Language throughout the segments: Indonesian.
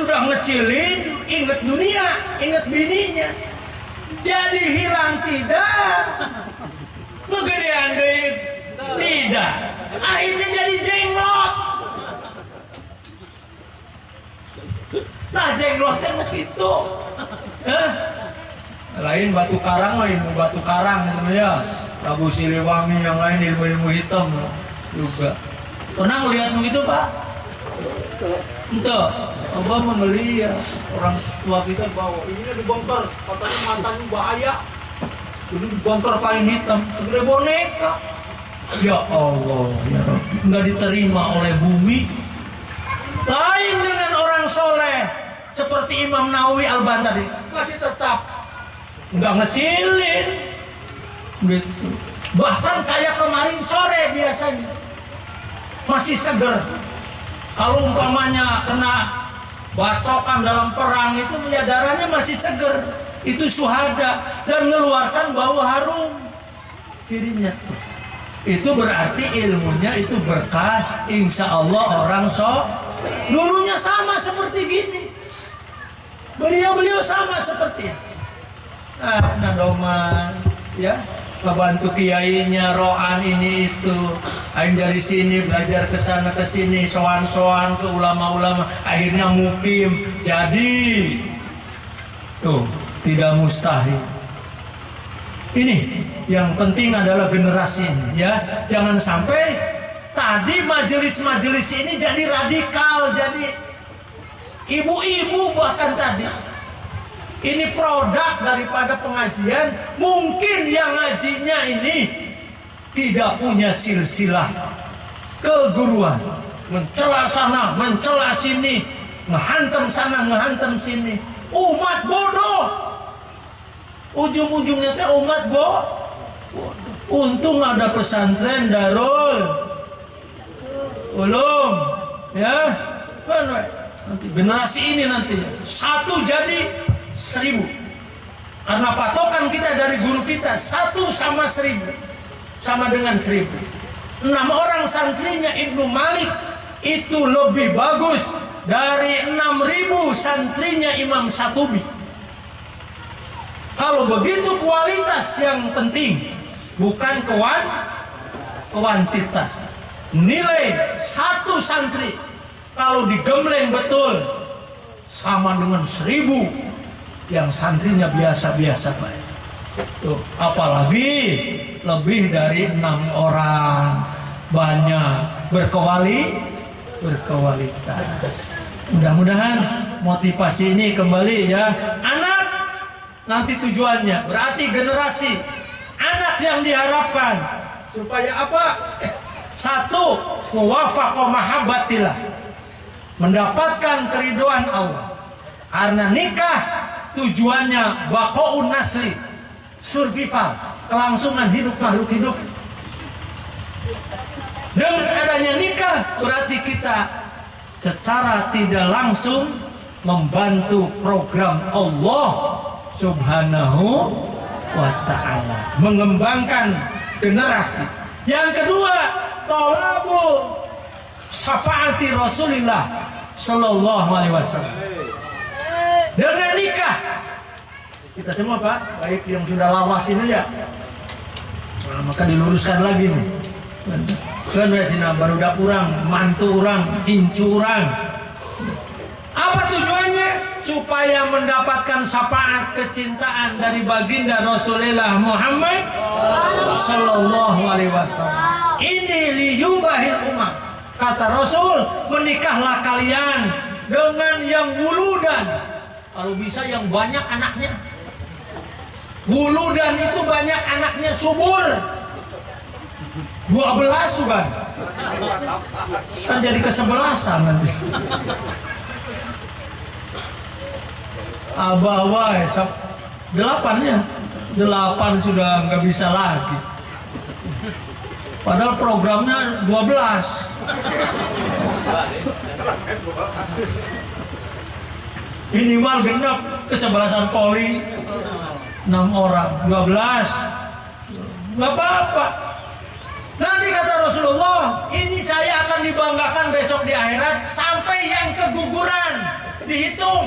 sudah ngecilin, inget dunia, inget bininya. Jadi hilang tidak, kegedean deh tidak. Akhirnya jadi jenglot. Nah jenglotnya begitu. Lain batu karang, lain batu karang ya. Prabu Siliwangi yang lain ilmu-ilmu hitam juga. Pernah lihat begitu Pak? Entah. Abah membeli ya, orang tua kita bawa ini dibongkar, katanya matanya bahaya. Ini dibongkar kain hitam, segede boneka. Ya Allah, ya Rabbi, nggak diterima oleh bumi. Lain dengan orang soleh seperti Imam Nawawi Al-Bantari, masih tetap nggak ngecilin, gitu. Bahkan kayak kemarin sore biasanya masih seger. Kalau umpamanya kena bacokan dalam perang itu darahnya masih seger, itu syuhada dan mengeluarkan bau harum kirinya. Itu berarti ilmunya itu berkah, insya Allah orang dulunya sama seperti gini, beliau sama seperti nadoman ya, ngebantu kiainya, roan ini itu. Aing dari sini belajar ke sana ke sini, soan-soan ke ulama-ulama, akhirnya mukim. Jadi tuh tidak mustahil. Ini yang penting adalah generasi ini ya. Jangan sampai tadi majelis-majelis ini jadi radikal, jadi ibu-ibu bahkan tadi. Ini produk daripada pengajian. Mungkin yang ngajinya ini tidak punya silsilah keguruan, mencela sana, mencela sini, ngehantam sana, ngehantam sini. Umat bodoh, ujung-ujungnya teh umat bodoh. Untung ada pesantren Darul Ulum, ya. Nanti generasi ini nanti satu jadi 1000. Karena patokan kita dari guru kita 1 sama 1000. Sama dengan 1000. 6 orang santrinya Ibnu Malik itu lebih bagus dari 6000 santrinya Imam Syatubi. Kalau begitu kualitas yang penting, bukan kuantitas. Nilai 1 santri kalau digembleng betul sama dengan 1000 yang santrinya biasa-biasa baik. Tuh, apalagi lebih dari 6 orang, banyak berkualitas. Mudah-mudahan motivasi ini kembali ya. Anak nanti tujuannya berarti generasi anak yang diharapkan supaya apa? 1, muwafaqah mahabbatillah, mendapatkan keridhaan Allah. Karena nikah tujuannya baqaun nasli, survival, kelangsungan hidup makhluk hidup. Dengan adanya nikah berarti kita secara tidak langsung membantu program Allah Subhanahu wa ta'ala, mengembangkan generasi. Yang kedua, tolabu syafaati Rasulillah Sallallahu Alaihi Wasallam. Dengan nikah kita semua Pak, baik yang sudah lawas ini ya, nah, maka diluruskan lagi nih. Kan baru udah kurang, mantu orang, incu orang. Apa tujuannya? Supaya mendapatkan syafaat kecintaan dari baginda Rasulullah Muhammad Sallallahu Alaihi Wasallam. Ini liyubahil umat. Kata Rasul, menikahlah kalian dengan yang wuludan. Kalau bisa yang banyak anaknya. Wuludan itu banyak anaknya, subur. 12 juga. Kan jadi ke-11 nanti. Abah wae 8-nya. 8 sudah nggak bisa lagi. Padahal programnya 12. Minimal genap kesebelasan poli 6 orang, 12. Nggak apa-apa. Nanti kata Rasulullah, ini saya akan dibanggakan besok di akhirat sampai yang keguguran dihitung.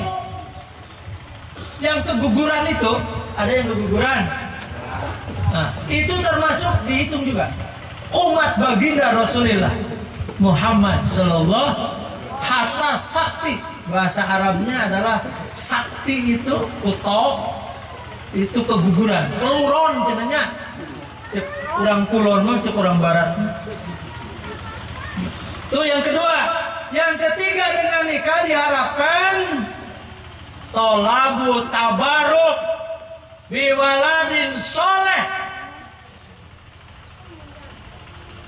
Yang keguguran itu, ada yang keguguran. Nah, itu termasuk dihitung juga. Umat baginda Rasulullah Muhammad Sallallahu hatta sakti, bahasa Arabnya adalah sakti itu utok, itu keguguran. Keluron cenanya, cek kurang kulon mah cek kurang barat. Tuh yang kedua. Yang ketiga, dengan nikah diharapkan tolabu tabaruk biwaladin soleh.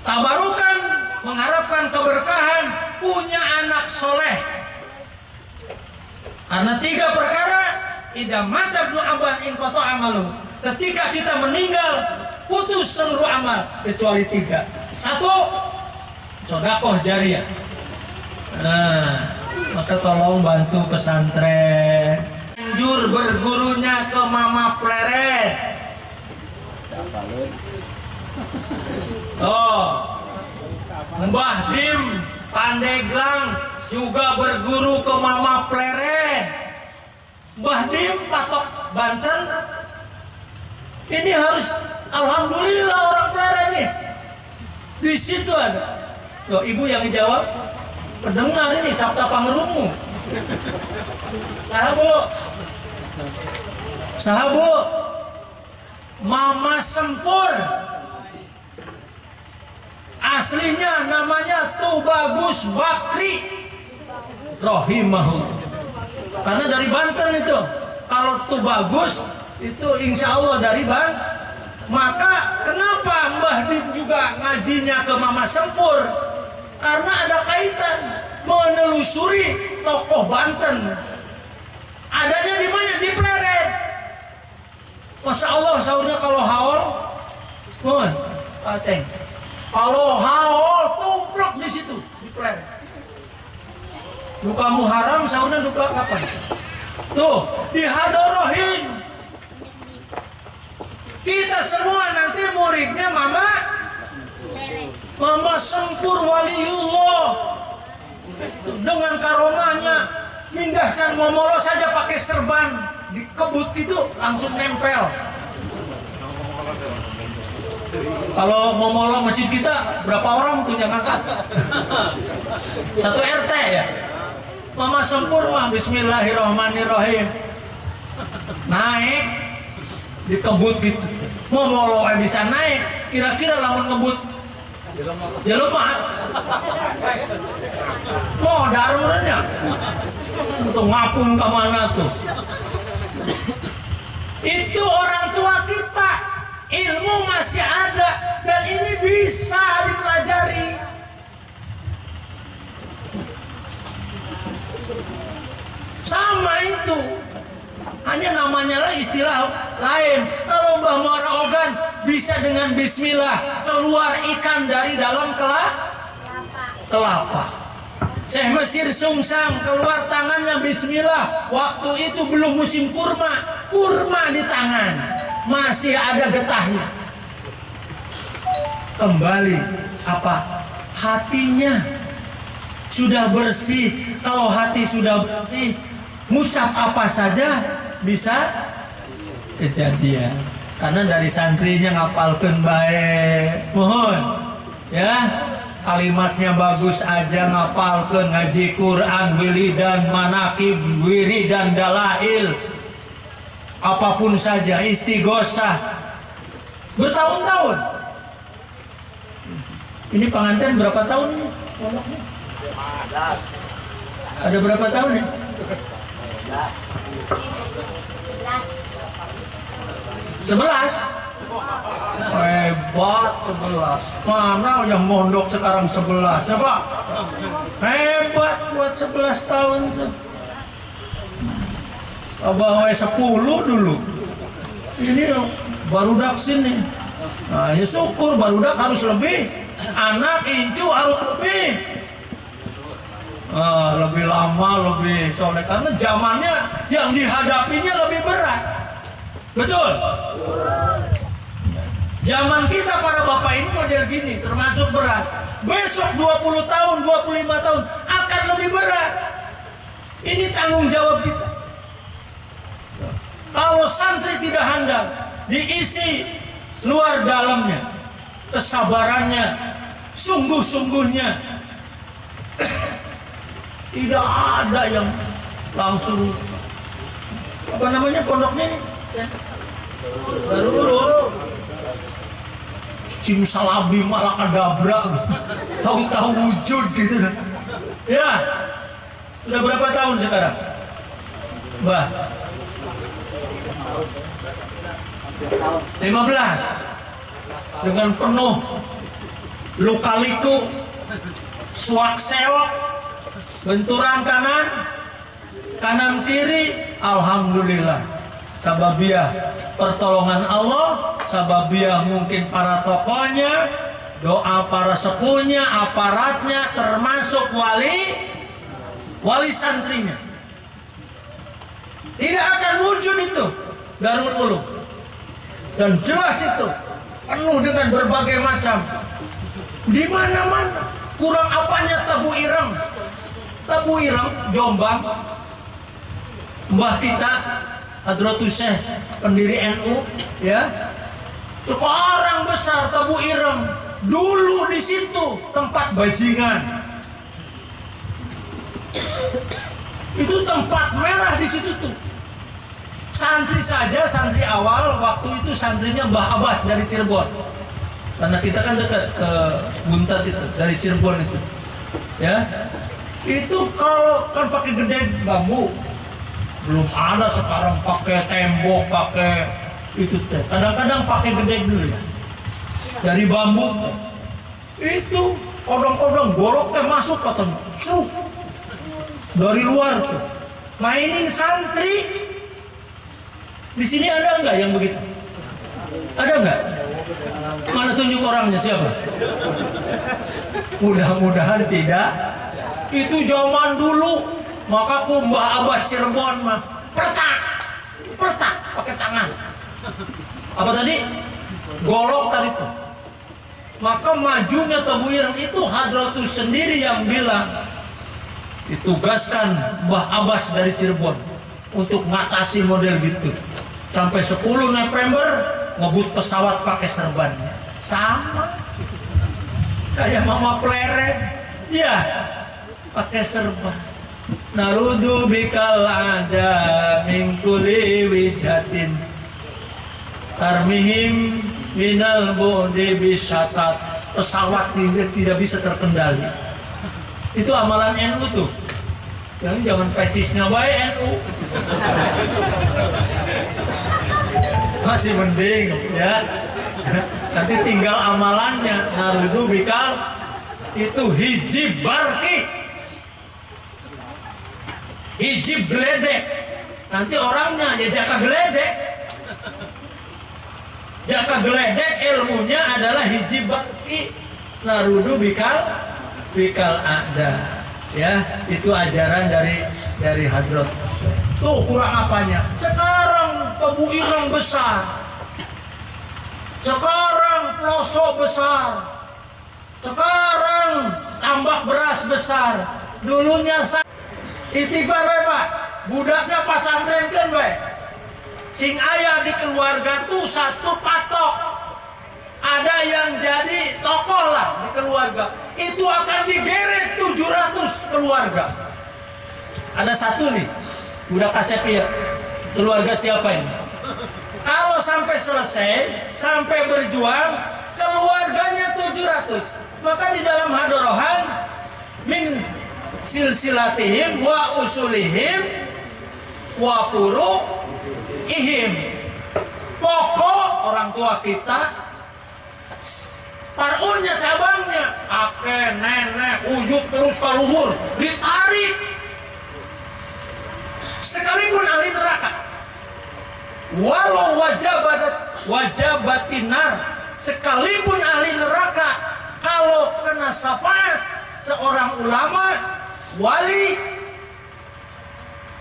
Tabarukan mengharapkan keberkahan, punya anak soleh. Karena 3 perkara, idza mata ibnu aban in qata amalu. Ketika kita meninggal, putus seluruh amal kecuali 3. 1, sedekah jariyah. Nah, maka tolong bantu pesantren. Anjur bergurunya ke Mama Pleret. Oh, Mbah Dim Pandeglang juga berguru ke Mama Pleret. Mbah Dim Patok Banten. Ini harus, alhamdulillah orang Pleret nih. Di situ ada. Loh, ibu yang jawab, pendengar ini sabta pangerumu. Sahabu, Mama Sempur. Aslinya namanya Tubagus Bakri rahimahullah. Karena dari Banten itu. Kalau Tubagus itu insya Allah dari Banten. Maka kenapa Mbah Dim juga ngajinya ke Mama Sempur? Karena ada kaitan menelusuri tokoh Banten. Adanya di mana? Di Pleret. Masya Allah, sahurnya kalau haul, mohon, Ateng. Kalau haul tumplok di situ di Pleret. Duka Muharram, sahurnya duka kapan? Tuh, dihadorohin. Kita semua nanti muridnya Mama Sempur waliullah. Dengan karomahnya, mindahkan momolo saja pakai serban, dikebut itu langsung nempel. Kalau momolo masjid kita berapa orang tuh yang ngangkat? 1 RT ya. Mama Sempur mah bismillahirrahmanirrahim. Naik dikebut gitu. Momolo bisa naik, kira-kira lamun ngebut jelema mau darurnya untuk ngapung ke mana tuh. Itu orang tua kita, ilmu masih ada dan ini bisa dipelajari. Sama itu, hanya namanya lah istilah lain. Kalau Mbah Muara Ogan bisa dengan bismillah keluar ikan dari dalam kelapa. Syekh Mesir Sungsang keluar tangannya bismillah. Waktu itu belum musim kurma di tangan masih ada getahnya. Kembali apa? Hatinya sudah bersih. Kalau hati sudah bersih, ngucap apa saja bisa kejadian. Karena dari santrinya ngapalkeun bae. Mohon ya, kalimatnya bagus aja ngapalkeun, ngaji Quran, wiridan, manaqib, wiridan, dalail, apapun saja, istighosah bertahun-tahun. Ini pengantin berapa tahun ini? Ada berapa tahun ya? 11. Hebat 11. Mana yang mondok sekarang 11 ya Pak? Hebat buat 11 tahun tuh. Abah 10 dulu. Ini baru dak sini. Nah, ya syukur barudak harus lebih. Anak incu harus lebih. Lebih lama, lebih soleh. Karena zamannya yang dihadapinya lebih berat. Betul? Zaman kita para bapak ini model gini, termasuk berat. Besok 20 tahun, 25 tahun akan lebih berat. Ini tanggung jawab kita. Kalau santri tidak handal, diisi luar dalamnya, kesabarannya, sungguh-sungguhnya, tidak ada yang langsung apa namanya pondoknya ini? Baru simsalabi malah kadabra, tahu-tahu wujud gitu. Ya, sudah berapa tahun sekarang, Mbah? 15 dengan penuh luka-liku, suak sewok, benturan kanan kiri, alhamdulillah. Sababiah pertolongan Allah, sababiah mungkin para tokohnya, doa para sepuhnya, aparatnya, termasuk wali santrinya. Tidak akan wujud itu Darul Ulum. Dan jelas itu penuh dengan berbagai macam. Di mana-mana. Kurang apanya Tabu Ireng? Tabu Ireng, Jombang. Mbah kita Hadratus Syekh, pendiri NU, ya. Sekarang besar Tabu Ireng. Dulu di situ tempat bajingan. Itu tempat merah di situ tuh. Santri saja, santri awal waktu itu santrinya Mbah Abbas dari Cirebon. Karena kita kan dekat ke Buntat itu, dari Cirebon itu. Ya. Itu kalau kan pakai gede bambu. Belum ada sekarang pakai tembok, pakai itu teh. Kadang-kadang pakai gede dulu ya. Dari bambu. Itu odong-odong golok teh masuk katanya. Dari luar tuh. Mainin santri. Di sini ada enggak yang begitu? Ada enggak? Mana tunjuk orangnya siapa? Mudah-mudahan tidak. Itu zaman dulu. Maka Mbah Abbas Cirebon mah pertak pakai tangan. Apa tadi? Golok tadi itu. Maka majunya Tabu Ireng itu Hadratus sendiri yang bilang ditugaskan Mbah Abbas dari Cirebon untuk mengatasi model gitu. Sampai 10 November ngebut pesawat pakai serbannya. Sama. Kayak Mama Pleret. Ya, pakai serban. Narudu bikal ada mingkuli wijatin. Tarmihim minal bodi bisatat. Pesawat tidak bisa terkendali. Itu amalan NU tuh. Yang jangan pecisnya baik NU. Masih mending ya. Nanti tinggal amalannya. Narudu bikal itu hijib barki, hijib geledek. Nanti orangnya ya jaka geledek. Jaka geledek ilmunya adalah hijib barki. Narudu bikal ada. Ya, itu ajaran dari Hadrat. Tuh kurang apanya? Sekarang Tabu Ireng besar. Sekarang pelosok besar. Sekarang tambak beras besar. Dulunya istighfar we, Pak. Budaknya pasantren kan we. Sing ayah di keluarga tuh satu patok. Ada yang jadi tokoh lah di keluarga. Itu akan digeret 700 keluarga. Ada satu nih, budak Kasepi ya. Keluarga siapa ini? Kalau sampai selesai, sampai berjuang, keluarganya 700. Maka di dalam hadorohan min silsilatihim wa usulihim wa puru ihim. Pokok orang tua kita, parunnya cabangnya, kakek, nenek, ujung terus ke luhur, ditarik. Sekalipun ahli neraka, walau wajabatinar, sekalipun ahli neraka, kalau kena syafaat seorang ulama, wali,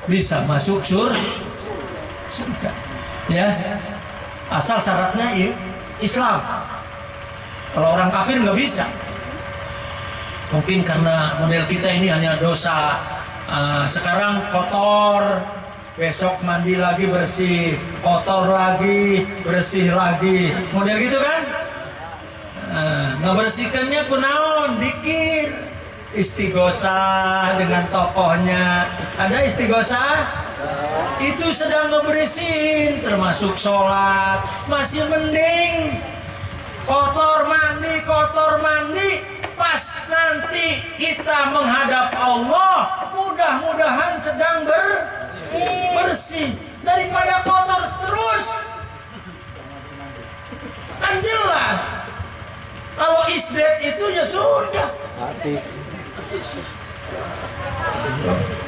bisa masuk surga. Ya, asal syaratnya Islam. Kalau orang kafir nggak bisa. Mungkin karena model kita ini hanya dosa Sekarang kotor, besok mandi lagi bersih, kotor lagi, bersih lagi, model gitu kan? Ngebersihkannya kunaon, dikir, istighosah dengan tokohnya. Ada istighosah? Itu sedang ngebersihin, termasuk sholat. Masih mending kotor mandi, pas nanti kita menghadap Allah, mudah-mudahan sedang bersih daripada kotor terus. Kan jelas kalau isdet itu ya sudah.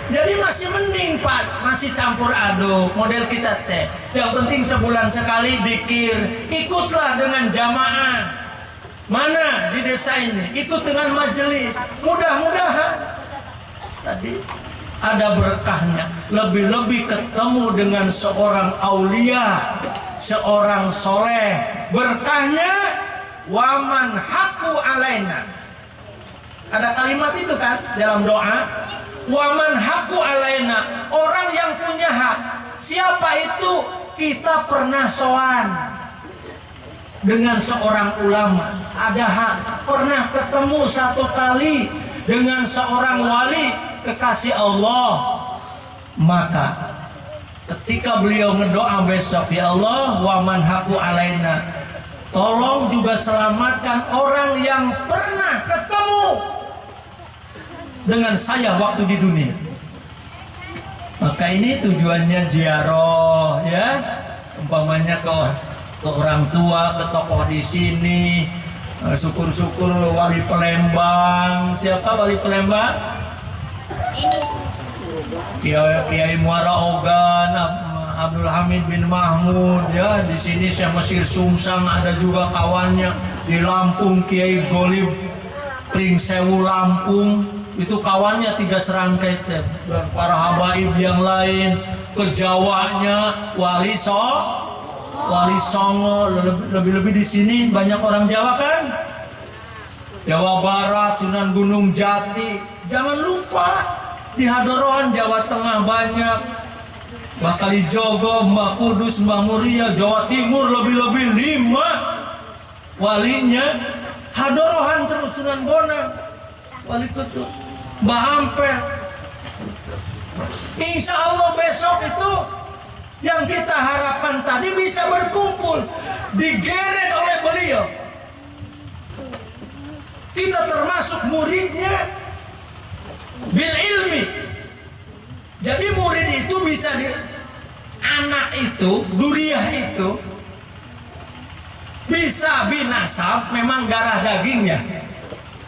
Jadi masih mending Pak, masih campur aduk model kita teh. Yang penting sebulan sekali dikir, ikutlah dengan jamaah. Mana di desa ini ikut dengan majelis, mudah-mudahan tadi ada berkahnya. Lebih-lebih ketemu dengan seorang aulia, seorang soleh, berkahnya waman haku alaina. Ada kalimat itu kan dalam doa, waman haku alaina, orang yang punya hak. Siapa itu? Kita pernah sowan dengan seorang ulama, ada hak. Pernah ketemu satu kali dengan seorang wali kekasih Allah. Maka ketika beliau ngedoa besok, ya Allah, waman haku alaina, tolong juga selamatkan orang yang pernah ketemu dengan saya waktu di dunia. Maka ini tujuannya ziarah, ya, umpamanya ke orang tua, ke tokoh di sini. Syukur-syukur wali Palembang. Siapa wali Palembang? Kiai Muara Ogan, Abdul Hamid bin Mahmud, ya. Di sini saya Mesir Sumsang, ada juga kawannya. Di Lampung Kiai Golib Pringsewu Lampung, itu kawannya 3 serangkai teh. Dan para habaib yang lain. Ke Jawanya Wali Songo, lebih-lebih di sini banyak orang Jawa kan? Jawa Barat, Sunan Gunung Jati. Jangan lupa di Hadorohan Jawa Tengah banyak. Mbah Kalijogo, Mbah Kudus, Mbah Muria. Jawa Timur lebih-lebih 5 walinya. Hadorohan terus Sunan Bonang, Wali Kutub, Mbah Ampel. Insya Allah besok itu yang kita harapkan tadi bisa berkumpul, digeret oleh beliau. Kita termasuk muridnya bil ilmi. Jadi murid itu bisa anak itu, duriah itu bisa binasab, memang darah dagingnya.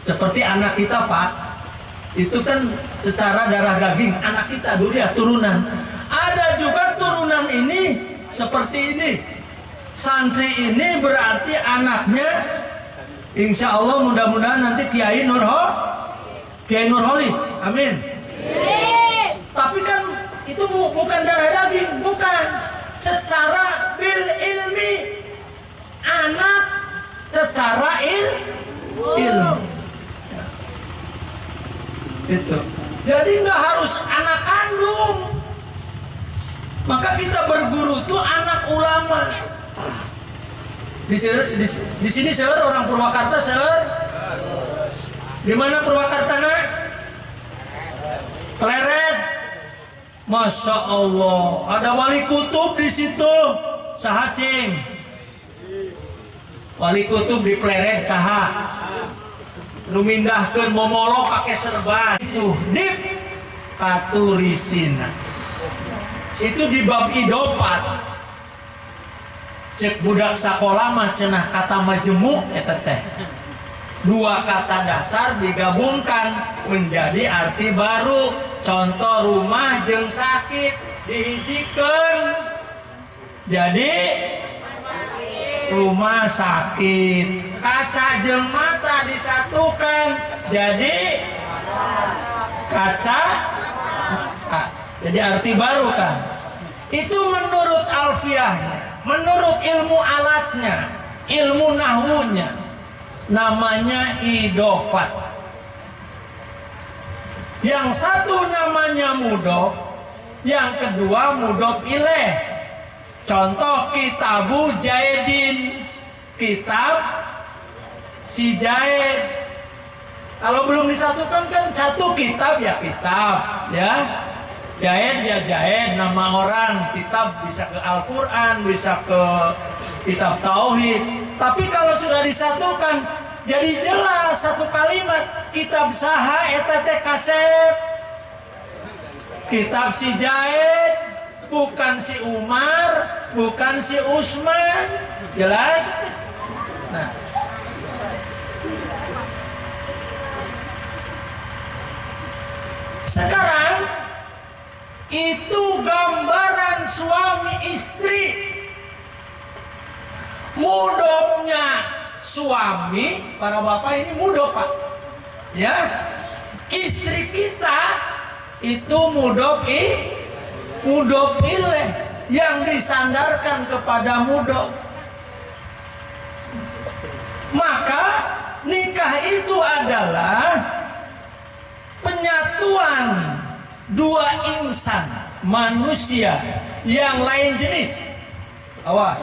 Seperti anak kita Pak, itu kan secara darah daging anak kita duriah turunan. Ada juga turunan ini seperti ini. Santri ini berarti anaknya, insya Allah mudah-mudahan nanti Kiai Nurholis. Amin. Tapi kan itu bukan darah daging, bukan. Secara bil ilmi, anak secara ilmu. Itu. Jadi nggak harus anak kandung. Maka kita berguru tuh anak ulama. Di sini seueur orang Purwakarta seueur. Di mana Purwakarta nak? Pleret. Masya Allah, ada wali kutub di situ. Saha cing? Wali kutub di Pleret saha? Nu mindahkeun momolo pakai serban itu dip katurisina. Itu di bab idopat. Cek budak sakola mah cenah kata majemuk eta teh. 2 kata dasar digabungkan menjadi arti baru. Contoh rumah jeung sakit dihijikeun. Jadi rumah sakit. Kaca jeung mata disatukan jadi kaca. Jadi arti baru kan. Itu menurut alfiahnya, menurut ilmu alatnya, ilmu nahwunya, namanya idofat. Yang satu namanya mudhof, yang kedua mudhof ilaih. Contoh kitabu Jaidin, kitab si Jaid. Kalau belum disatukan kan satu kitab ya kitab, ya. Jaid ya Jaid, nama orang. Kitab bisa ke Al-Quran, bisa ke kitab Tauhid. Tapi kalau sudah disatukan, jadi jelas satu kalimat. Kitab saha eta teh kasep. Kitab si Jaid, bukan si Umar, bukan si Usman. Jelas? Nah, sekarang itu gambaran suami istri. Mudhofnya suami, para bapak ini mudhof pak, ya. Istri kita itu mudhof ilaih yang disandarkan kepada mudhof. Maka nikah itu adalah penyatuan dua insan manusia yang lain jenis. Awas,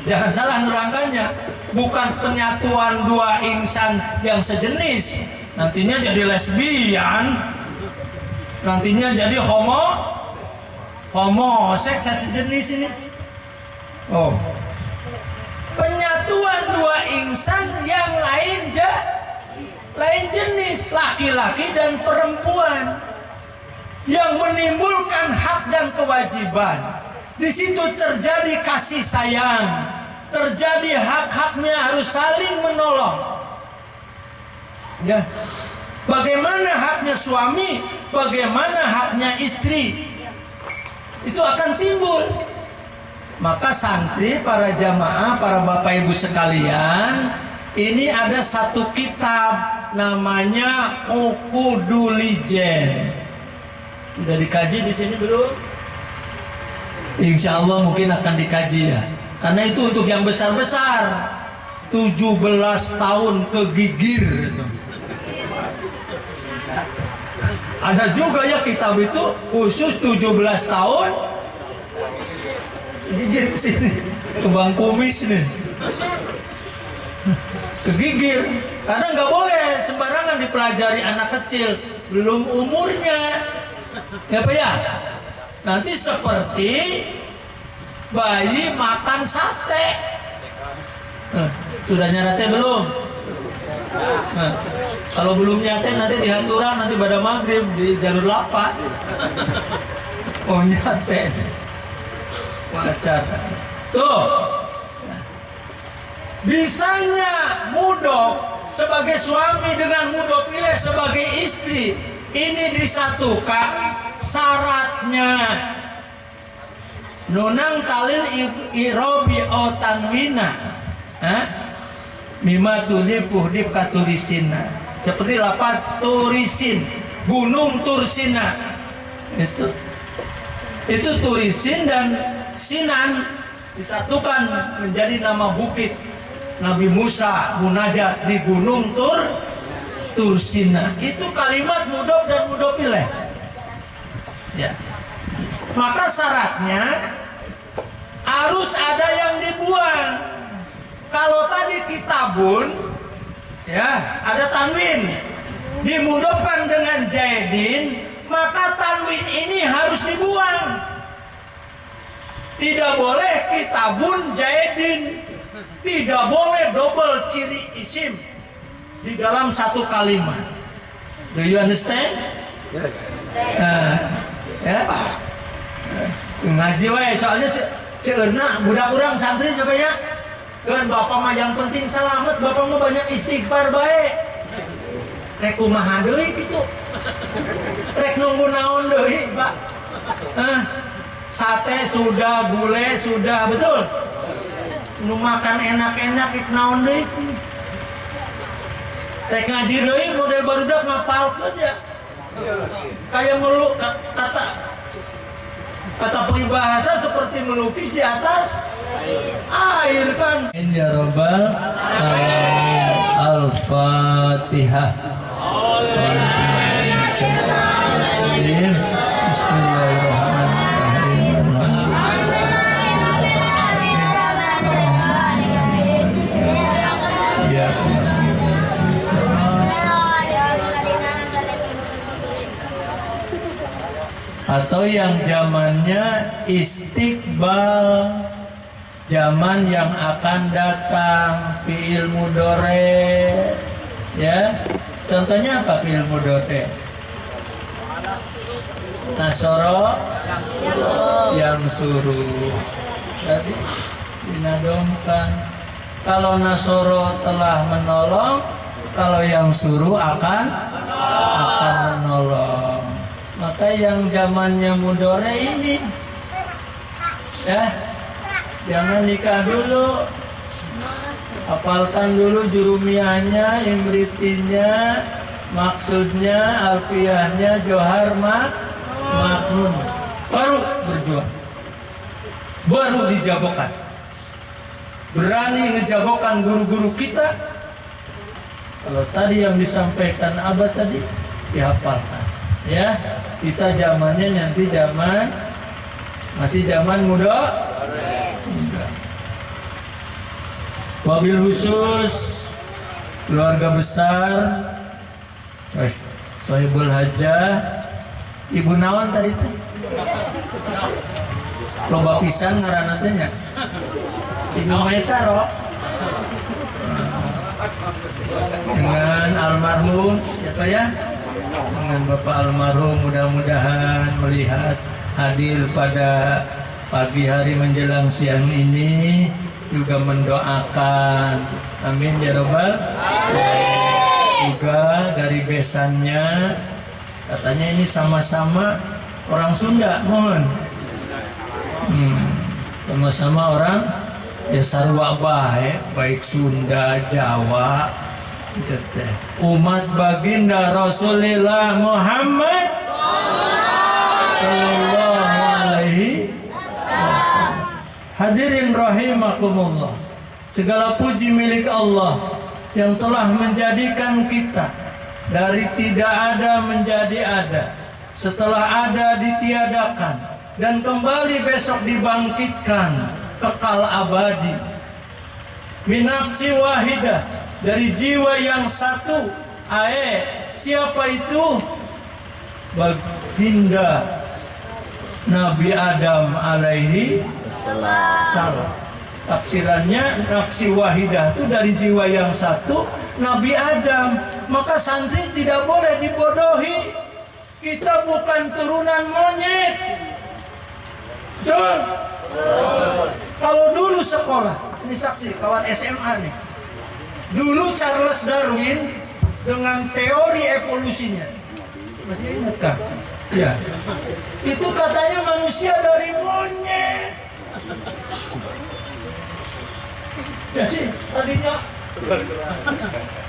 jangan salah nerangkannya. Bukan penyatuan dua insan yang sejenis, nantinya jadi lesbian, nantinya jadi homoseks sejenis ini. Oh, penyatuan dua insan yang lain jenis, laki-laki dan perempuan, yang menimbulkan hak dan kewajiban. Di situ terjadi kasih sayang, terjadi hak-haknya harus saling menolong. Ya, bagaimana haknya suami, bagaimana haknya istri, itu akan timbul. Maka santri, para jamaah, para bapak ibu sekalian, ini ada satu kitab namanya Uqudul-Ijen. Sudah dikaji di sini belum? Insya Allah mungkin akan dikaji ya. Karena itu untuk yang besar-besar. 17 tahun kegigir. Ada juga ya kitab itu khusus 17 tahun gigir ke sini, ke bang kumis nih. Kegigir. Karena nggak boleh sembarangan dipelajari anak kecil, belum umurnya. Ya Pak ya? Nanti seperti bayi makan sate. Sudah nyate belum? Kalau belum nyate nanti di Hantura, nanti pada maghrib di jalur lapak. Oh nyate. Wajar. Tuh. Bisanya mudhof sebagai suami dengan mudhof ilaih sebagai istri ini disatukan. Syaratnya nunang talil irobi o tanwina mima tudib fuhdib katurisina, seperti lapat turisin, gunung Tursina. Itu Turisin dan Sinan disatukan menjadi nama bukit Nabi Musa munajat di gunung Tursina. Itu kalimat mudhof dan mudhof ilaih. Ya. Maka syaratnya harus ada yang dibuang. Kalau tadi kitabun, ya ada tanwin, dimudhofkan dengan jaidin, maka tanwin ini harus dibuang. Tidak boleh kitabun jaidin, tidak boleh double ciri isim di dalam satu kalimat. Do you understand? Yes. Ya, ngaji wae soalnya ceurna budak urang santri coba ya. Kan bapak mah yang penting selamat, bapak mah banyak istighfar bae. Rek kumaha deui kitu. Rek nunggu naon deui, Pak. Sate sudah, gulai sudah, betul. Nu makan enak-enak ik naon deui. Rek ngaji deui model barudak ngapalkeun ya. Kayak ngeluk kata peribahasa seperti melukis di atas air kan. Ya Rabbal Alamin. Al-Fatihah. atau yang zamannya istiqbal, zaman yang akan datang, fi'il mudhari. Ya, contohnya apa fi'il mudhari? Nasoro yang suruh. Jadi dinadomkan. Kalau nasoro telah menolong, kalau yang suruh akan menolong. Maka yang zamannya mudhari ini, ya, jangan nikah dulu. Hafalkan dulu jurumiyahnya, imritinya, maksudnya, alfiyahnya, johar maknun. Baru berjuang. Baru dijagokan. Berani ngejagokan guru-guru kita. Kalau tadi yang disampaikan Abah tadi dihafalkan. Ya, kita zamannya nanti masih zaman muda. Wabil khusus keluarga besar Sohibul Hajah, Ibu naon tadi teh? Loba pisan ngaranna teh nya. Ibu Maisaro. Dengan almarhum siapa ya? Dengan Bapak almarhum, mudah-mudahan melihat hadir pada pagi hari menjelang siang ini juga mendoakan, amin ya robbal alamin. Juga dari besannya katanya ini sama-sama orang Sunda, mohon sama-sama orang ya sarwa bae, baik Sunda, Jawa, umat baginda Rasulullah Muhammad sallallahu alaihi wasallam. Hadirin rahimakumullah, segala puji milik Allah yang telah menjadikan kita dari tidak ada menjadi ada, setelah ada ditiadakan, dan kembali besok dibangkitkan kekal abadi. Minafsi wahidah, dari jiwa yang satu. Siapa itu? Baginda Nabi Adam alaihi salam. Tafsirannya nafsi wahidah itu dari jiwa yang satu, Nabi Adam. Maka santri tidak boleh dibodohi. Kita bukan turunan monyet. Betul? Kalau dulu sekolah, ini saksi kawan SMA nih. Dulu Charles Darwin dengan teori evolusinya, masih ingat kan? Ya. Itu katanya manusia dari monyet. Jadi tadinya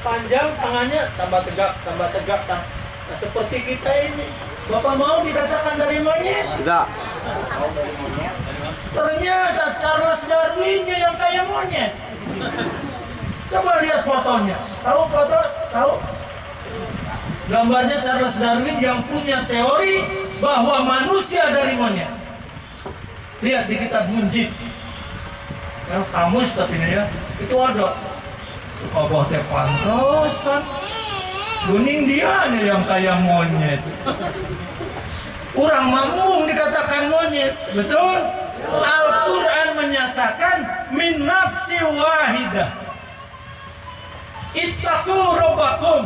panjang tangannya, tambah tegak. Nah, seperti kita ini. Bapak mau dikatakan dari monyet? Tidak. Ternyata Charles Darwinnya yang kayak monyet. Coba lihat fotonya. Tahu foto? Tahu? Gambarnya Charles Darwin yang punya teori bahwa manusia dari monyet. Lihat di kitab Munjid. Ya, kamus tapi ya, itu ada. Abah teh pantosan. Kuning dia nih yang kayak monyet. Orang mamung dikatakan monyet, betul? Al-Quran menyatakan min nafsi wahidah. Ittaqu rabbakum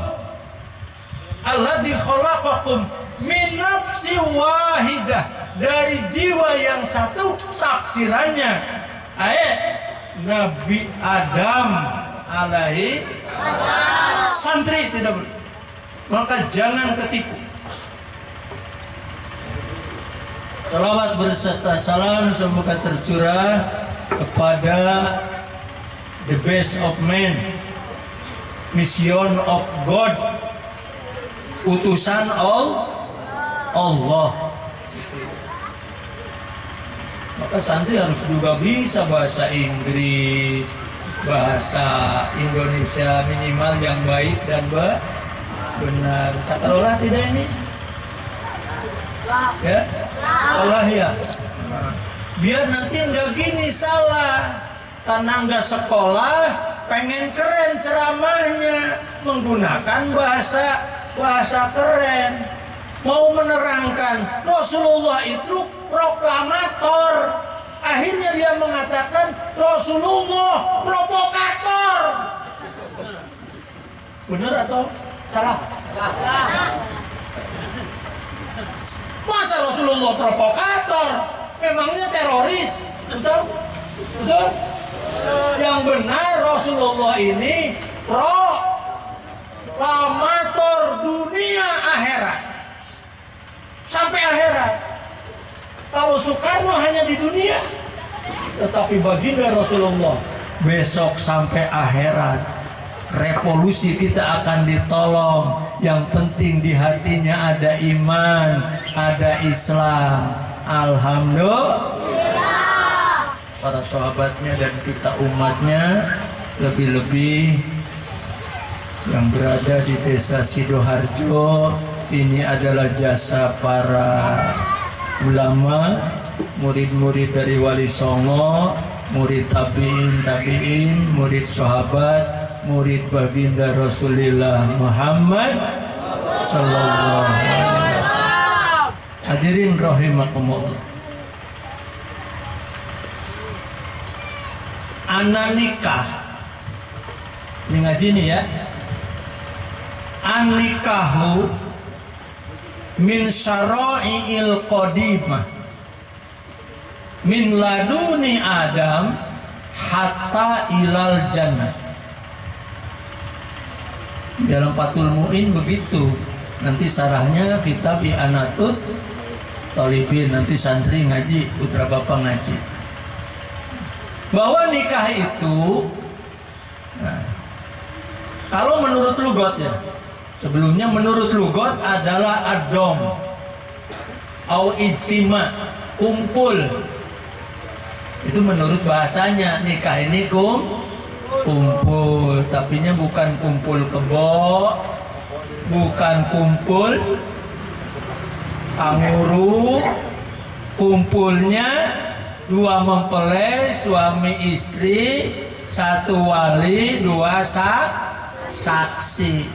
alladzi khalaqakum min nafsi wahidah, dari jiwa yang satu. Taksirannya Nabi Adam alaihi santri tidak boleh. Maka jangan ketipu. Salawat berserta salam semoga tercurah kepada the best of men, mission of God, utusan Allah. Maka santri harus juga bisa bahasa Inggris, bahasa Indonesia minimal yang baik dan benar. Sekolah tidak ini? Ya, Allah ya. Biar nanti nggak gini salah. Karena nggak sekolah, pengen keren ceramahnya, menggunakan bahasa keren. mau menerangkan Rasulullah itu proklamator. Akhirnya dia mengatakan Rasulullah provokator. Benar atau salah? Masa Rasulullah provokator? Memangnya teroris? Betul? Betul? Yang benar Rasulullah ini proklamator dunia akhirat. Sampai akhirat. Kalau Soekarno hanya di dunia, tetapi baginda Rasulullah besok sampai akhirat. Revolusi kita akan ditolong. Yang penting di hatinya ada iman, ada Islam. Alhamdulillah. Para sahabatnya dan kita umatnya, lebih-lebih yang berada di desa Sidoarjo, ini adalah jasa para ulama, murid-murid dari Wali Songo, murid tabiin, murid sahabat, murid baginda Rasulullah Muhammad sallallahu alaihi wasallam. Hadirin rahimakumullah. Ana nikah. Ini ngaji nih ya. An nikahu min syara'i'il qadimah min laduni Adam hatta ilal jannah. Dalam Fathul Mu'in begitu. Nanti sarahnya kitab I'anatut Thalibin, nanti santri ngaji, putra bapak ngaji. Bahwa nikah itu, nah, kalau menurut lugat ya, sebelumnya menurut lugat adalah adom au istima, kumpul. Itu menurut bahasanya, nikah ini kumpul, tapinya bukan kumpul kebo, bukan kumpul kanguru, kumpulnya dua mempelai, suami istri, satu wali, dua saksi.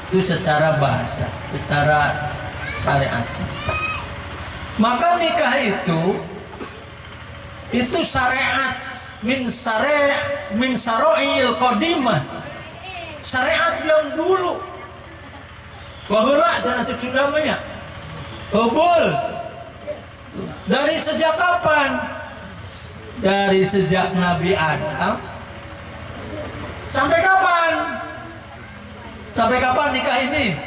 Itu secara bahasa, secara syariat. Maka nikah itu syariat min syara'i'il qadimah, syariat yang dulu. Bahwa jangan cucu namanya hubul. Dari sejak kapan? Dari sejak Nabi Adam sampai kapan? Sampai kapan nikah ini?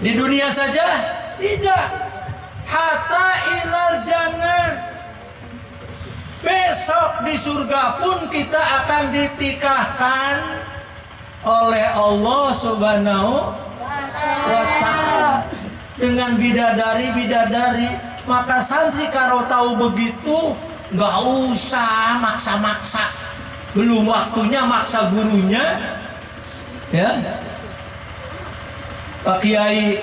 Di dunia saja? Tidak. Hatta ilal jannah. Besok di surga pun kita akan ditikahkan oleh Allah Subhanahu wa ta'ala dengan bidadari. Maka santri kalau tahu begitu, nggak usah maksa-maksa. Belum waktunya maksa gurunya, ya. Pak Kiai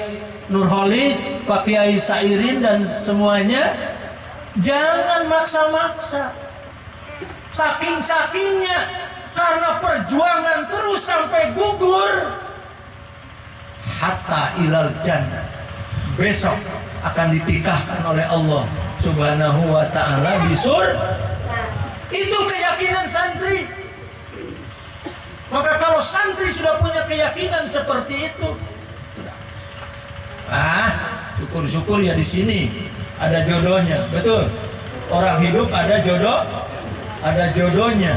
Nurholis, Pak Kiai Sairin dan semuanya, jangan maksa-maksa. Saking-sakingnya, karena perjuangan terus sampai gugur. Hatta ilal jannah. Besok akan ditikahkan oleh Allah Subhanahu wa ta'ala di surga. Itu keyakinan santri. Maka kalau santri sudah punya keyakinan seperti itu, syukur-syukur ya di sini ada jodohnya, betul. Orang hidup ada jodohnya.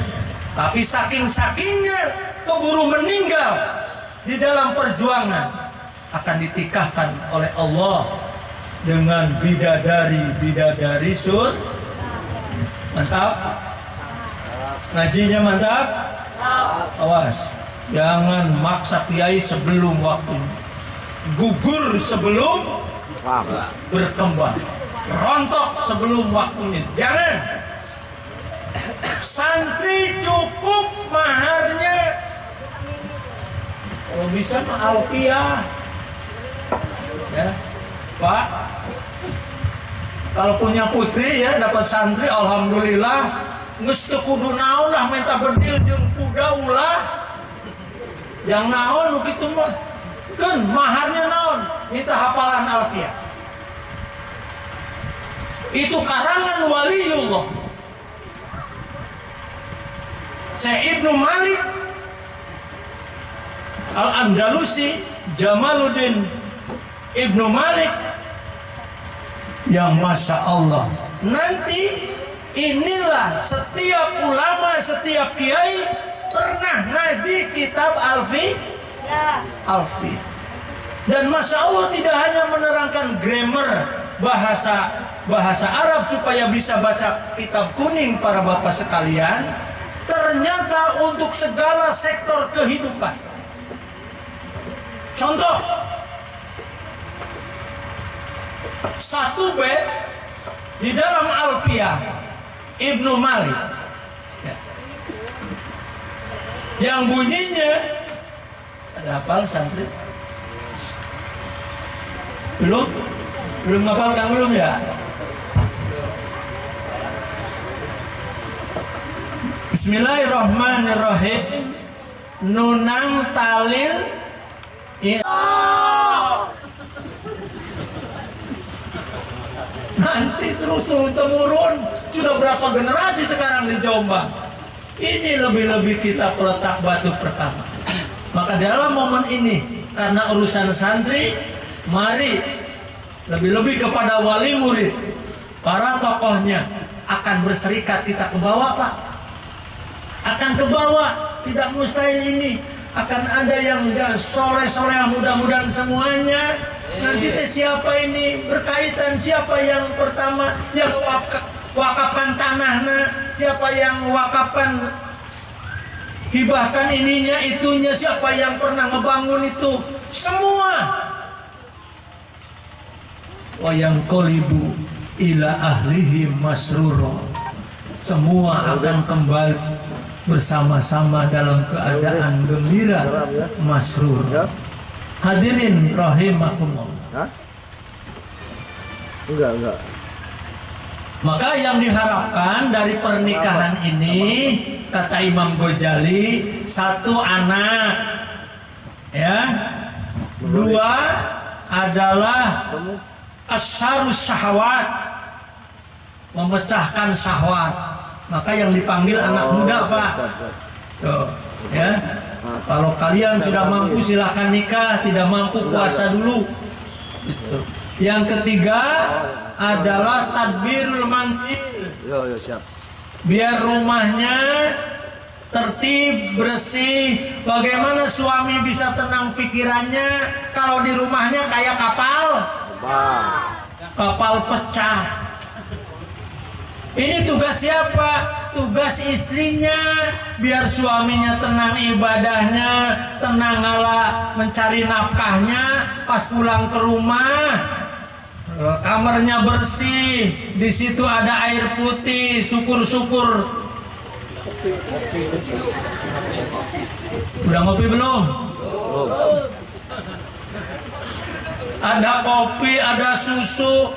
Tapi saking-sakingnya keburu meninggal di dalam perjuangan, akan ditikahkan oleh Allah dengan bidadari surga. Mantap? Ngajinya mantap? Awas, jangan maksa kiai sebelum waktunya. Gugur sebelum berkembang, rontok sebelum waktunya. Jangan. Santri cukup maharnya, kalau bisa mah alfiah, ya Pak. Kalau punya putri ya dapat santri, alhamdulillah. Geus teu kudu naon lah minta bedil jeung kuda ulah. Yang naon nu kitu mah. Kan maharnya naon? Minta hafalan Alfiah. Itu karangan waliullah. Syekh Ibnu Malik Al-Andalusi, Jamaluddin Ibnu Malik, yang Masya Allah, nanti inilah setiap ulama, setiap kiai pernah ngaji kitab Alfiah. Dan Masya Allah tidak hanya menerangkan grammar bahasa Arab supaya bisa baca kitab kuning para bapak sekalian, ternyata untuk segala sektor kehidupan. Contoh, satu bait di dalam Alfiah Ibnu Malik yang bunyinya, ada hafal santri? Belum hafal kan, belum ya? Bismillahirrahmanirrahim. Nunang talil nanti terus turun-temurun. Sudah berapa generasi sekarang di Jombang. Ini lebih-lebih kita peletak batu pertama. Maka dalam momen ini, karena urusan santri, mari lebih-lebih kepada wali murid, para tokohnya akan berserikat kita ke bawah, Pak. Akan ke bawah, tidak mustahil ini. Akan ada yang soleh-soleh, mudah-mudahan semuanya. Nanti siapa ini berkaitan, siapa yang pertama yang wakafkan tanahnya, siapa yang wakafkan hibahkan ininya itunya, siapa yang pernah ngebangun itu, semua. Wa yang qolibu ila ahlihi masruro, semua akan kembali bersama-sama dalam keadaan gembira, masrur. Hadirin rahimakumullah. Enggak. Maka yang diharapkan dari pernikahan ini, kata Imam Ghazali, satu anak, ya, dua adalah asyarus syahwat, memecahkan syahwat. Maka yang dipanggil anak muda, Pak. Tuh, ya. Kalau kalian sudah mampu silahkan nikah, tidak mampu puasa dulu. Gitu. Yang ketiga adalah tadbirul manzil. Siap. Biar rumahnya tertib, bersih. Bagaimana suami bisa tenang pikirannya kalau di rumahnya kayak kapal pecah. Ini tugas siapa? Tugas istrinya. Biar suaminya tenang ibadahnya, tenang ngalah mencari nafkahnya. Pas pulang ke rumah, kamarnya bersih, di situ ada air putih, syukur-syukur. Udah ngopi belum? Ada kopi, ada susu.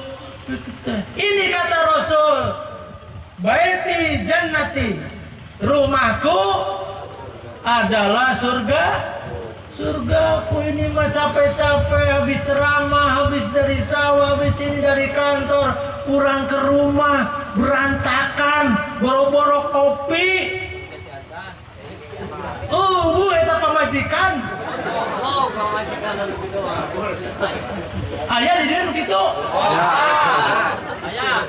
Ini kata Rasul, baiti jannati, rumahku adalah surga. Surgaku ini mah capek-capek, habis ceramah, habis dari sawah, habis ini dari kantor, pulang ke rumah berantakan, boro-boro kopi. Bu, eta pamajikan. Oh, pamajikan anu kitu. Aya di dieu kitu. Aya,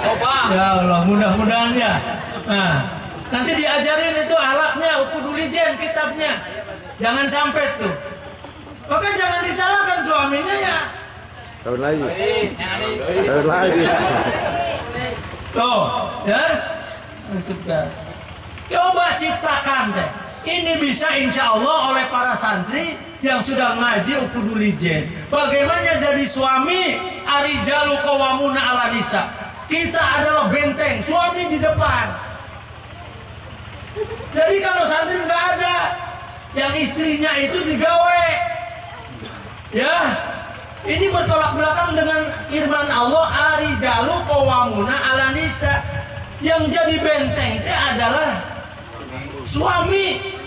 coba. Ya Allah, mudah-mudahan ya. Nah, nanti diajarin itu alatnya, ukudulijen kitabnya. Jangan sampai tuh. Maka jangan disalahkan suaminya ya. Tahun lagi. Tuh, ya. Sudah. Coba ciptakan deh. Ini bisa insya Allah oleh para santri yang sudah ngaji ukudulijen. Bagaimana jadi suami? Arijalu qawwamuna 'ala nisa. Kita adalah benteng, suami di depan. Jadi kalau santri nggak ada, yang istrinya itu digawe, ya. Ini bertolak belakang dengan firman Allah, arijalu qawwamuna 'ala nisa. Yang jadi benteng itu adalah suami.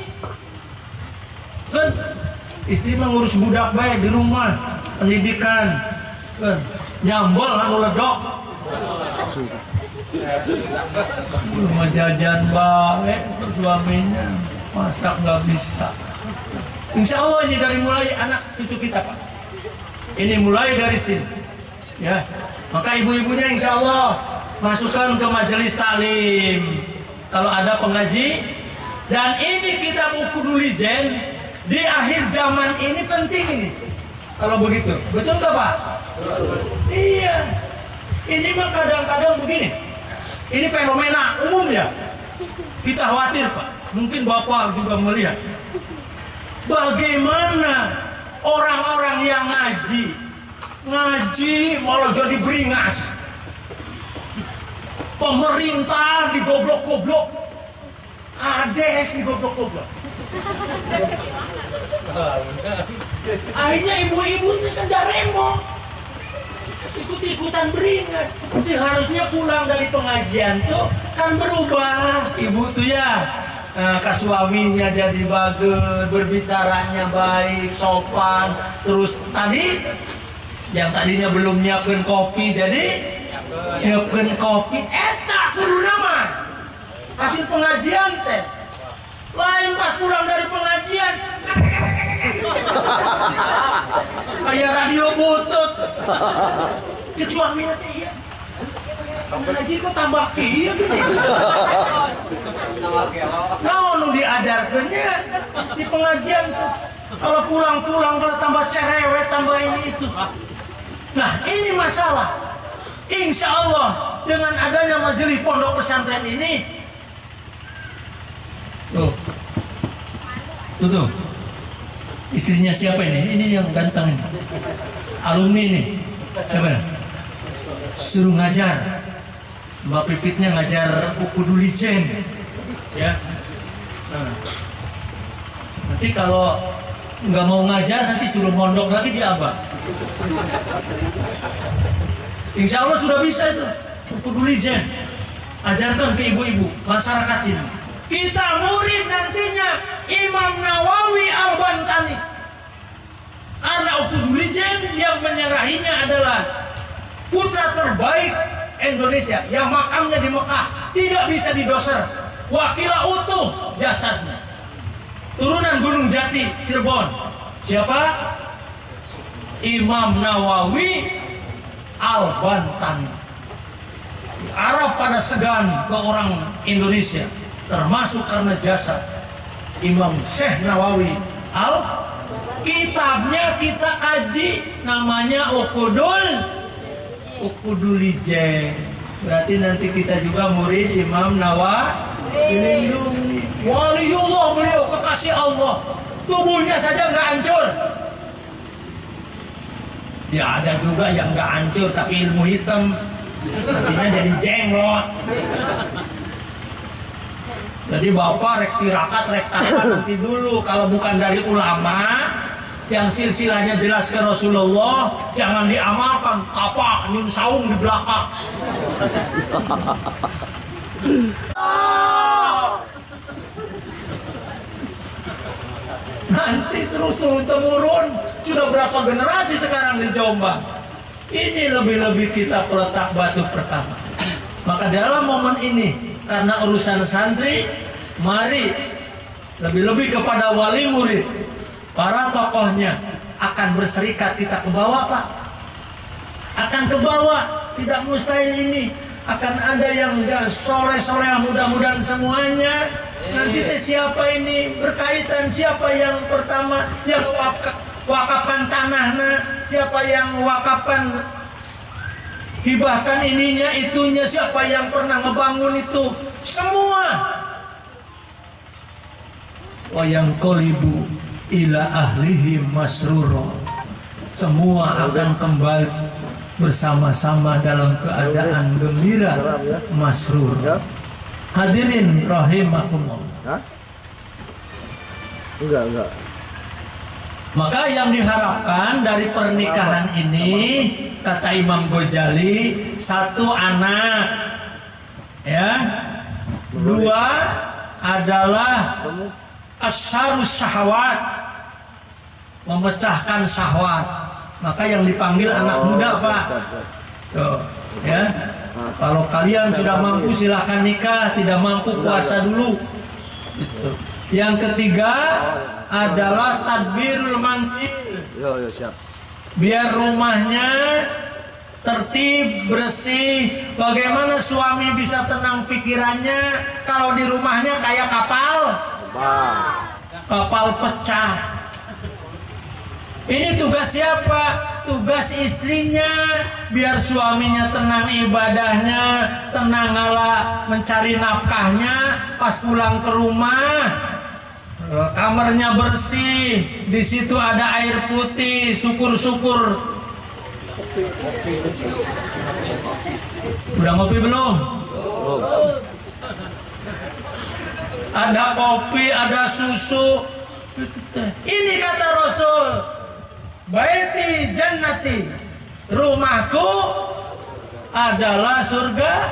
Istri mengurus budak baik di rumah, pendidikan, nyambel anu ledok. Rumah jajan baik suaminya, masak nggak bisa. Insya Allah ini dari mulai anak cucu kita Pak. Ini mulai dari sini, ya. Maka ibu-ibunya insya Allah masukkan ke majelis taklim. Kalau ada pengaji, dan ini kitab Ukudulijen di akhir zaman ini penting ini. Kalau begitu, betul nggak Pak? Iya. Ini mah kadang-kadang begini. Ini fenomena umum ya. Kita khawatir Pak. Mungkin Bapak juga melihat. Bagaimana orang-orang yang ngaji malah jadi beringas. Pemerintah digoblok-goblok. Ades digoblok-goblok. Akhirnya ibu-ibunya kan remo. Ikut-ikutan beringas. Seharusnya pulang dari pengajian tuh kan berubah. Ibu tuh ya ke suaminya jadi bagus, berbicaranya baik, sopan. Terus tadi yang tadinya belum nyiapin kopi jadi nyiapin kopi. Eta kudu nama hasil pengajian teh. Lain pas pulang dari pengajian kayak radio butut. Cek suaminya teh iya. Ngaji kok tambah kieu gini. Nah, nu diajarkannya di pengajian tuh. Kalau pulang-pulang kalau tambah cerewet, tambah ini itu. Nah, ini masalah. Insya Allah dengan adanya majelis pondok pesantren ini, tuh. Istrinya siapa ini? Ini yang ganteng ini. Alumni ini. Siapa? Suruh ngajar. Mbak Pipitnya ngajar Ukudulijen. Ya. Nah. Nanti kalau nggak mau ngajar nanti suruh mondok lagi di Abah. Insya Allah sudah bisa itu. Ukudulijen. Ajarkan ke ibu-ibu masyarakat sini. Kita murid nantinya Imam Nawawi Al-Bantani. Karena Ukudulijen yang menyerahinya adalah putra terbaik Indonesia yang makamnya di Mekah, tidak bisa didoser. Wakila utuh jasadnya. Turunan Gunung Jati, Cirebon. Siapa? Imam Nawawi Al-Bantani. Arab pada segan ke orang Indonesia, termasuk karena jasa Imam Syekh Nawawi kitabnya kita kaji, namanya Ukudulijen. Berarti nanti kita juga murid Imam Nawawi. Dilindungi. Waliullah beliau, kekasih Allah. Tubuhnya saja nggak hancur. Ya ada juga yang nggak hancur tapi ilmu hitam, nantinya jadi jenglot. Jadi bapak rek tirakat rek takat nanti dulu. Kalau bukan dari ulama yang silsilahnya jelas ke Rasulullah, jangan diamalkan. Apa nyun saung di belakang. Nanti terus turun-temurun. Sudah berapa generasi sekarang di Jombang. Ini lebih-lebih kita peletak batu pertama. Maka dalam momen ini, karena urusan santri, mari lebih-lebih kepada wali murid, para tokohnya akan berserikat kita ke bawah Pak. Akan ke bawah, tidak mustahil ini. Akan ada yang soleh-soleh, mudah-mudahan semuanya. Nanti siapa ini berkaitan, siapa yang pertama yang wakafkan tanahnya, siapa yang wakafkan hibahkan ininya itunya, siapa yang pernah ngebangun itu, semua. Wa yang qolibu ila ahlihi masruro, semua akan kembali bersama-sama dalam keadaan gembira, masrur. Hadirin rahimakumullah. Enggak. Maka yang diharapkan dari pernikahan ini, kata Imam Ghazali, 1 anak, ya, 2 adalah asyarus syahwat, memecahkan syahwat. Maka yang dipanggil anak muda, Pak. Tuh, ya. Kalau kalian sudah mampu silahkan nikah, tidak mampu puasa dulu. Gitu. Yang ketiga adalah tadbirul manzil. Biar rumahnya tertib, bersih. Bagaimana suami bisa tenang pikirannya kalau di rumahnya kayak kapal pecah. Ini tugas siapa? Tugas istrinya. Biar suaminya tenang ibadahnya, tenang ngalah mencari nafkahnya. Pas pulang ke rumah, kamarnya bersih, di situ ada air putih, syukur-syukur. Udah ngopi belum? Ada kopi, ada susu. Ini kata Rasul, baiti jannati, rumahku adalah surgaku.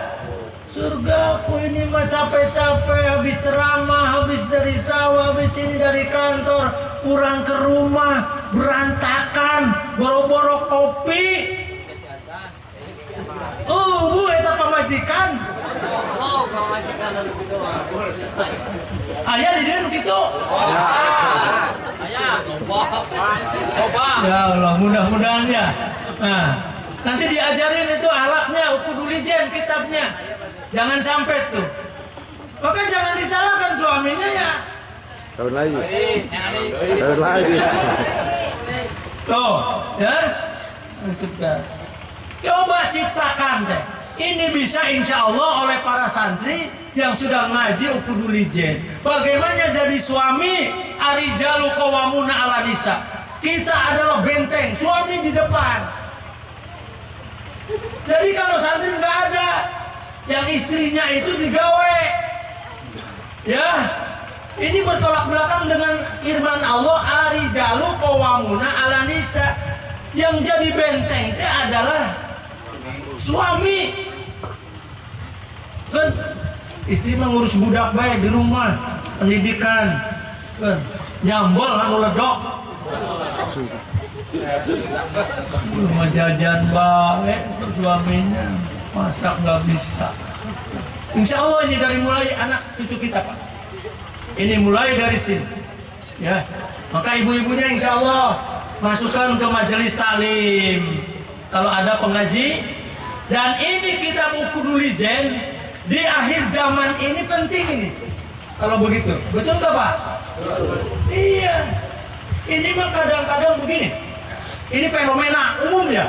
Ini mah capek-capek habis ceramah, habis dari sawah, habis ini dari kantor, pulang ke rumah berantakan, boro-boro kopi. Bu eta pamajikan. Ayah di dia gitu. Ya Allah, mudah-mudahan ya. Nah, nanti diajarin itu alatnya, ukudulijen kitabnya. Jangan sampai tuh. Maka jangan disalahkan suaminya ya. Tahun lagi. Tuh, ya. Sudah. Coba ciptakan deh. Ini bisa insya Allah oleh para santri yang sudah ngaji ukudulijen. Bagaimana jadi suami? Arijalu qawwamuna 'ala nisa. Kita adalah benteng, suami di depan. Jadi kalau santri nggak ada, yang istrinya itu digawe. Ya, ini bertolak belakang dengan firman Allah, arijalu qawwamuna 'ala nisa. Yang jadi benteng itu adalah suami. Kan istri mengurus budak baik di rumah, pendidikan, kan nyambol anu ledok. Rumah jajan baik suaminya, masak nggak bisa. Insya Allah ini dari mulai anak cucu kita, Pak. Ini mulai dari sini, ya. Maka ibu-ibunya insya Allah masukkan ke majelis taklim kalau ada pengaji. Dan ini kitab ukudulijen di akhir zaman ini penting ini. Kalau begitu, betul nggak Pak? Iya. Ini mah kadang-kadang begini. Ini fenomena umum ya.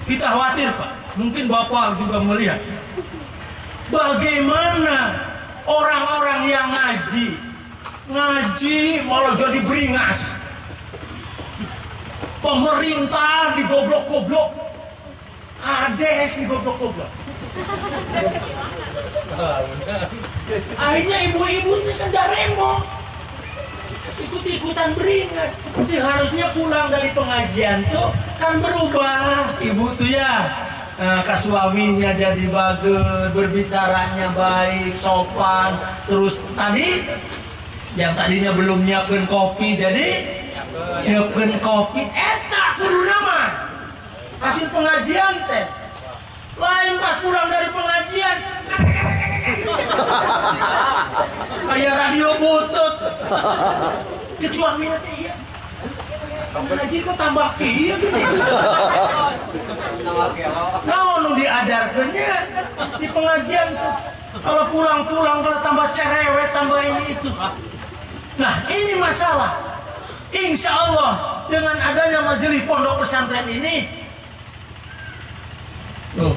Kita khawatir Pak. Mungkin Bapak juga melihat. Bagaimana orang-orang yang ngaji malah jadi beringas. Pemerintah digoblok-goblok. Ades digoblok-goblok. Akhirnya ibu-ibu ini kan daremo, ikut-ikutan beringas. Seharusnya pulang dari pengajian tuh kan berubah ibu tuh ya. Ke suaminya jadi bagus, berbicaranya baik, sopan. Terus tadi yang tadinya belum nyiapin kopi jadi nyiapin kopi. Eta kudu nama hasil pengajian teh. Lain pas pulang dari pengajian kayak radio butut. Cek suaminya teh iya. Pengaji kok tambah iya gini. Nah, nu diajarkannya di pengajian tuh. Kalau pulang-pulang kalau tambah cerewet, tambah ini itu. Nah, ini masalah. Insya Allah dengan adanya majelis pondok pesantren ini, tuh.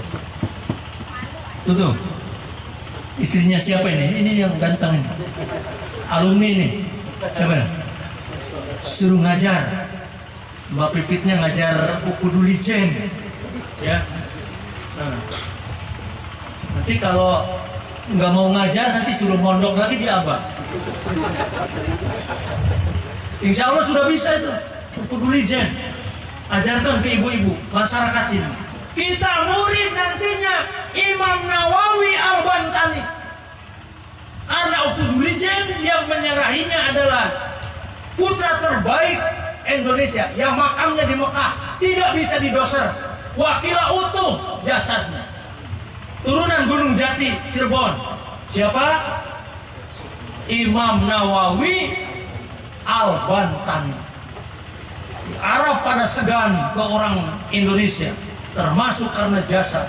Istrinya siapa ini? Ini yang ganteng ini. Alumni ini. Siapa? Suruh ngajar. Mbak Pipitnya ngajar ukudulijen. Ya. Nah. Nanti kalau nggak mau ngajar nanti suruh mondok lagi di Abah. Insya Allah sudah bisa itu ukudulijen. Ajarkan ke ibu-ibu masyarakat sini. Kita murid nantinya Imam Nawawi Al-Bantani. Karena ukudulijen yang menyerahinya adalah putra terbaik Indonesia yang makamnya di Mekah tidak bisa didoser, wakila utuh jasadnya. Turunan Gunung Jati, Cirebon. Siapa? Imam Nawawi Al-Bantani. Arab pada segan ke orang Indonesia, termasuk karena jasa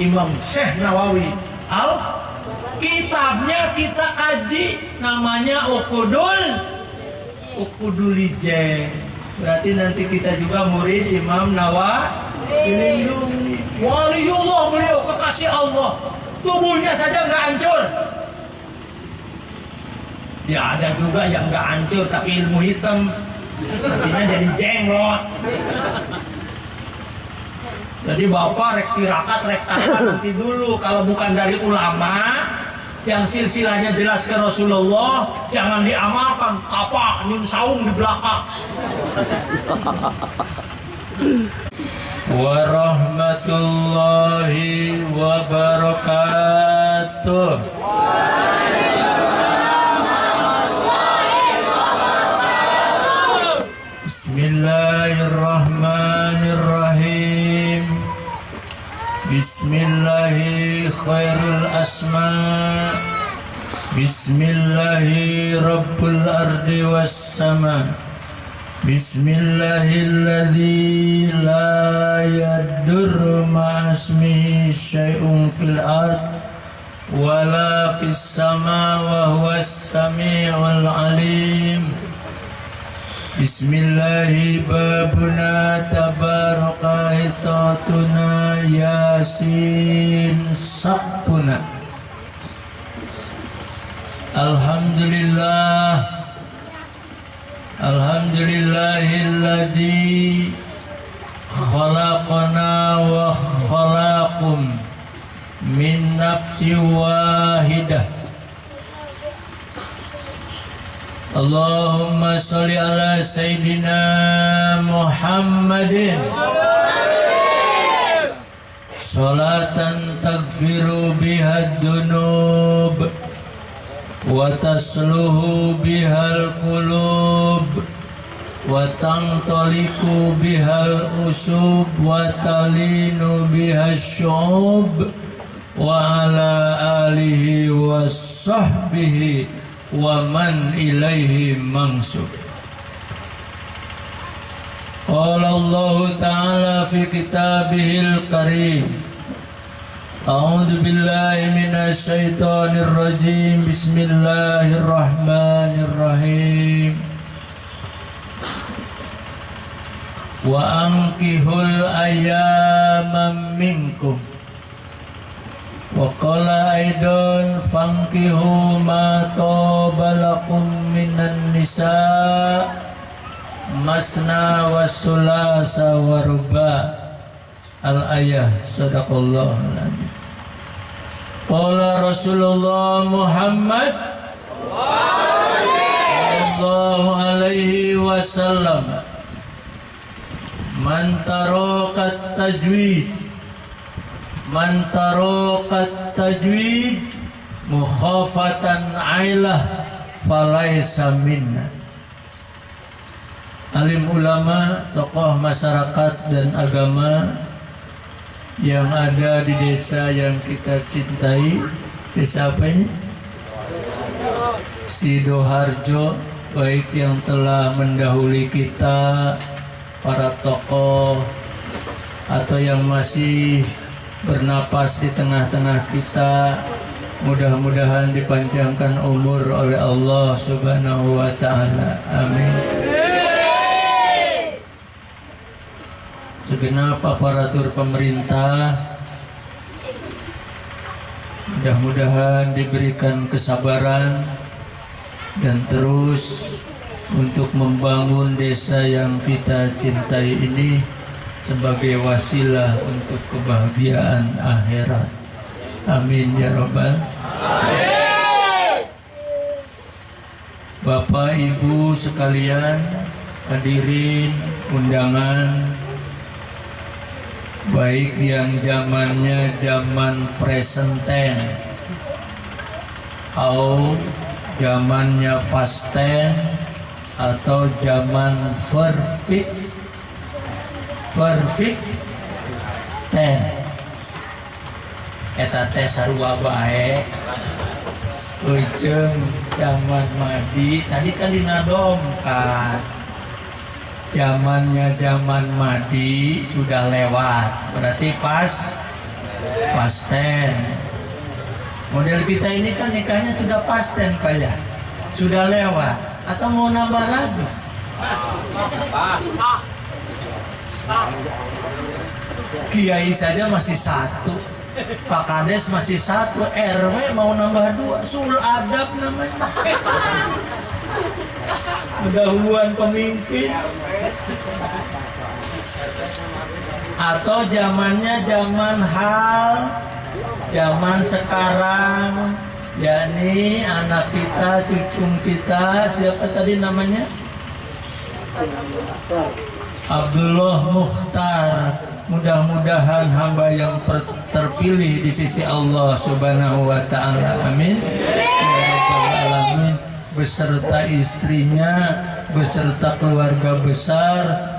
Imam Syekh Nawawi kitabnya kita kaji, namanya Uqudul-Ijaz. Berarti nanti kita juga murid Imam Nawawi, dilindungi. Waliullah beliau, kekasih Allah, tubuhnya saja nggak hancur. Ya ada juga yang nggak hancur tapi ilmu hitam, nantinya jadi jenglot. Jadi bapak rek tirakat nanti dulu, kalau bukan dari ulama yang silsilahnya jelas ke Rasulullah, jangan diamalkan. Apa nyun saung di belakang. Warahmatullahi wabarakatuh. Bismillahirrahmanirrahim. Bismillahi khairul asma. Bismillahi rabbul ardi was sama. Bismillahilladzi la yadurru ma'asmihi syai'un fil ard wala fis sama wa huwas sami'ul alim. Bismillahi babuna tabaraka hitatuna yasin sakpuna. Alhamdulillah, alhamdulillahilladzi khalaqana wa khalaqum min nafsin wahidah. Allahumma sholli ala Sayyidina Muhammadin salatan taghfiru biha dunub wa tasluhu bihal qulub wa tantaliku bihal usub wa talinu bihal syu'ub wa ala alihi wa sahbihi wa man ilaihi mansub. Qala Allah Ta'ala fi kitabihil karim. A'udzu billahi minasy syaithanir rajim. Bismillahirrahmanirrahim. Wa ankihul ayyaman minkum. Wa qala aidan fankihu ma tabalakum minan nisa masna wa sulasa wa ruba. Al-ayah. Sadaqallahu alazim. Qala Rasulullah Muhammad sallallahu alaihi wasallam, man taraqat tajwid mukhafatan ailah falaisa minna. Alim ulama, tokoh masyarakat dan agama yang ada di desa yang kita cintai. Desa apa ini? Sidoharjo, baik yang telah mendahului kita, para tokoh, atau yang masih bernapas di tengah-tengah kita, mudah-mudahan dipanjangkan umur oleh Allah Subhanahu wa Ta'ala. Amin. Segenap aparatur pemerintah mudah-mudahan diberikan kesabaran dan terus untuk membangun desa yang kita cintai ini sebagai wasilah untuk kebahagiaan akhirat. Amin ya Rabbal. Amin. Bapak Ibu sekalian, hadirin undangan, baik yang zamannya zaman presenten atau zamannya fasten atau zaman perfect ten eta teh sarua bae ujung zaman madi tadi kan dinadongkan zaman madi sudah lewat berarti pas ten model kita ini kan nikahnya sudah pas ten Pak ya sudah lewat atau mau nambah lagi kiai saja masih satu Pak Kades masih satu RW mau nambah 2 sul adab namanya pendahuluan pemimpin atau zamannya zaman hal zaman sekarang yakni anak kita cucu kita siapa tadi namanya Abdullah Mukhtar mudah-mudahan hamba yang terpilih di sisi Allah Subhanahu wa taala amin ya rabbal alamin beserta istrinya beserta keluarga besar